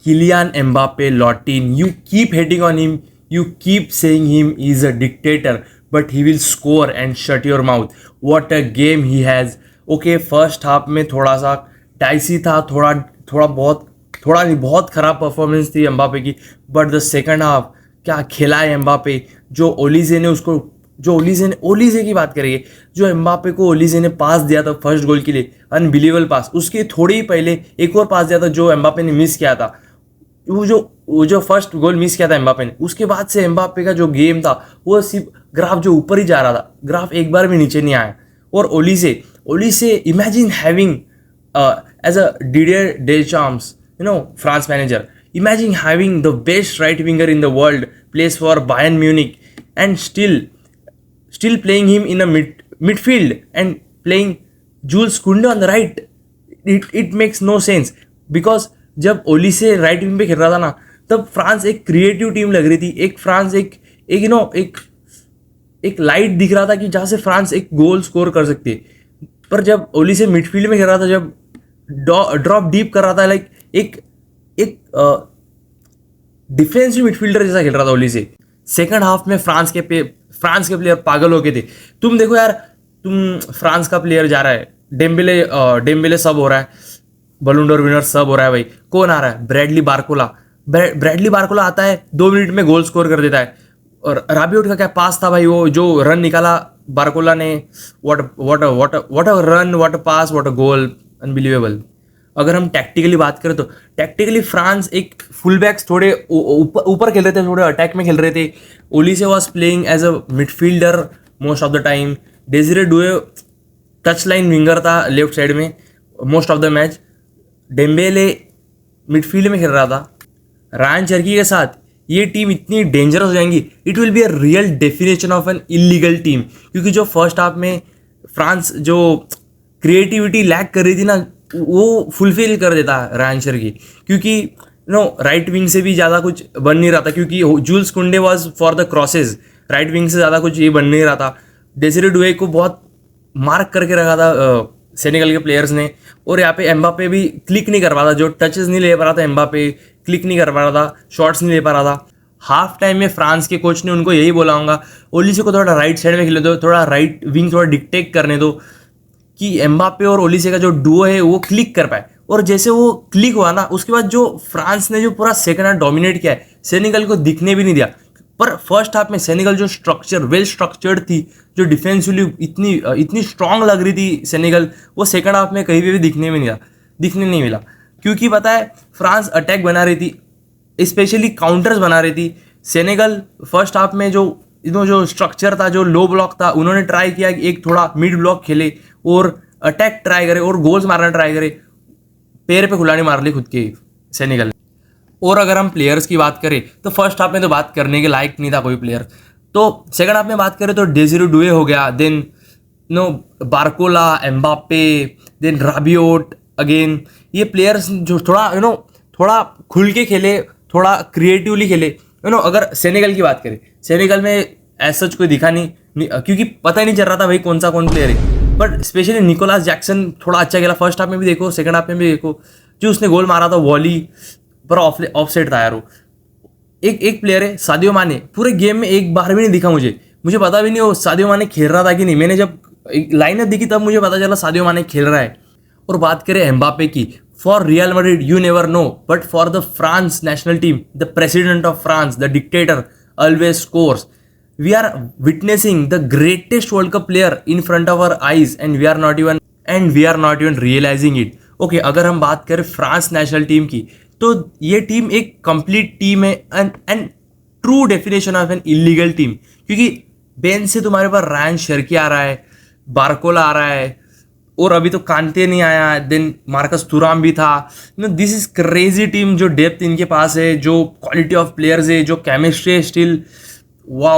Kylian Mbappe Lottin, you keep hating on him, you keep saying him is a dictator, but he will score and shut your mouth. What a game he has. Okay, first half में थोड़ा सा dicey था, थोड़ा नहीं बहुत खराब performance थी Mbappe की, बट द सेकंड हाफ क्या खेला है एम्बापे. जो ओलीजे ने उसको जो ओलीजे की बात करेंगे, जो एम्बापे को ओलीजे ने पास दिया था फर्स्ट गोल के लिए, अनबिलीवेबल पास. उसके थोड़ी ही पहले एक और पास दिया था जो एम्बापे ने मिस किया था. वो जो फर्स्ट गोल मिस किया था एम्बापे ने, उसके बाद से एम्बापे का जो गेम था वो सिर्फ ग्राफ जो ऊपर ही जा रहा था, ग्राफ एक बार भी नीचे नहीं आया. और Olise imagine having as a Didier Deschamps, France manager, imagine having the best right winger in the world plays for Bayern Munich and still playing him in a midfield and playing Jules Koundé on the right. It makes no sense because जब ओली से right wing पे खेल रहा था ना, तब France एक creative team लग रही थी. एक लाइट दिख रहा था कि जहाँ से फ्रांस एक गोल स्कोर कर सकती है. पर जब ओली से मिडफील्ड में खेल रहा था, जब ड्रॉप डीप कर रहा था, लाइक एक डिफेंसिव मिडफील्डर जैसा खेल रहा था ओली से. सेकंड हाफ में फ्रांस के प्लेयर पागल हो गए थे. तुम देखो यार, फ्रांस का प्लेयर जा रहा है, डेम्बेले सब हो रहा है, बलून डोर विनर सब हो रहा है भाई. कौन आ रहा है? ब्रैडली बारकोला आता है, 2 मिनट में गोल स्कोर कर देता है. और राबियोट का क्या पास था भाई, वो जो रन निकाला बारकोला ने, what a run, what a pass, what a goal, unbelievable. अगर हम टैक्टिकली बात करें तो टैक्टिकली फ्रांस एक फुल बैक्स थोड़े ऊपर खेल रहे थे, थोड़े अटैक में खेल रहे थे. Olise was playing as a midfielder most of the time. Desire Doue touch line winger था लेफ्ट साइड में most of the match. Dembele midfield में खेल रहा था. रायन चर्की के साथ ये टीम इतनी डेंजरस हो जाएंगी, it will be a real definition of an illegal team. क्योंकि जो फर्स्ट हाफ में फ्रांस जो क्रिएटिविटी लैक कर रही थी ना, वो फुलफिल कर देता रायन चर्की. क्योंकि राइट विंग से भी ज़्यादा कुछ बन नहीं रहा था, क्योंकि जूल्स कुंडे was for the crosses. Right wing से ज़्यादा कुछ ये बन नहीं रहा था. डेसिरे डुए को बहुत मार्क करके रखा था सेनेगल के प्लेयर्स ने. और यहाँ पे एम्बापे भी क्लिक नहीं कर पा रहा था, जो टचेस नहीं ले पा रहा था एम्बापे, क्लिक नहीं कर पा रहा था, शॉट्स नहीं ले पा रहा था. हाफ टाइम में फ्रांस के कोच ने उनको यही बोला होगा, ओलीसे को थोड़ा राइट साइड में खेलने दो, थोड़ा राइट विंग थोड़ा डिक्टेट करने दो, कि एम्बापे और ओलीसे का जो डुओ है वो क्लिक कर पाए. और जैसे वो क्लिक हुआ ना, उसके बाद जो फ्रांस ने जो पूरा सेकंड हाफ डोमिनेट किया है, सेनेगल को दिखने भी नहीं दिया. पर फर्स्ट हाफ में सेनेगल जो वेल स्ट्रक्चर्ड थी, जो डिफेंसिवली इतनी स्ट्रांग लग रही थी सेनेगल, वो सेकंड हाफ में कहीं भी दिखने नहीं मिला. क्योंकि पता है, फ्रांस अटैक बना रही थी, स्पेशली काउंटर्स बना रही थी. सेनेगल फर्स्ट हाफ में जो स्ट्रक्चर था, जो लो ब्लॉक था, उन्होंने ट्राई किया कि एक थोड़ा मिड ब्लॉक खेले और अटैक ट्राई करे और गोल्स मारना ट्राई करे. पैर पे खुलानी मार ली खुद के सेनेगल. और अगर हम प्लेयर्स की बात करें तो फर्स्ट हाफ में तो बात करने के लायक नहीं था कोई प्लेयर. तो सेकंड हाफ में बात करें तो डेजिरे डुए हो गया, then Barcola, Mbappe, then Rabiot again. ये प्लेयर्स जो थोड़ा खुल के खेले, थोड़ा क्रिएटिवली खेले. अगर सेनेगल की बात करें, सेनेगल में ऐसा कोई दिखा नहीं, क्योंकि पता ही नहीं चल रहा था भाई कौन प्लेयर है. बट स्पेशली निकोलस जैक्सन थोड़ा अच्छा खेला फर्स्ट हाफ में भी देखो, सेकंड हाफ में भी देखो. जो उसने गोल मारा था वॉली पर ऑफ साइड था यार वो. एक प्लेयर है सादियो माने, पूरे गेम में एक बार भी नहीं दिखा मुझे पता भी नहीं वो सादियो माने खेल रहा था कि नहीं. मैंने जब लाइनअप दिखी तब मुझे पता चला सादियो माने खेल रहा है. और बात करें एम्बापे की, for real Madrid you never know, but for the France national team, the president of France, the dictator always scores. We are witnessing the greatest World Cup player in front of our eyes and we are not even realizing it. Okay, अगर हम बात करें France national team की, तो ये team एक complete team है and true definition of an illegal team. क्योंकि बेंच से तुम्हारे पास रायन शर्की आ रहा है, बारकोला आ रहा है, और अभी तो कांते नहीं आया, देन मार्कस तुराम भी था. This is crazy team. जो डेप्थ इनके पास है, जो क्वालिटी ऑफ प्लेयर्स है, जो केमिस्ट्री है, स्टिल वाओ.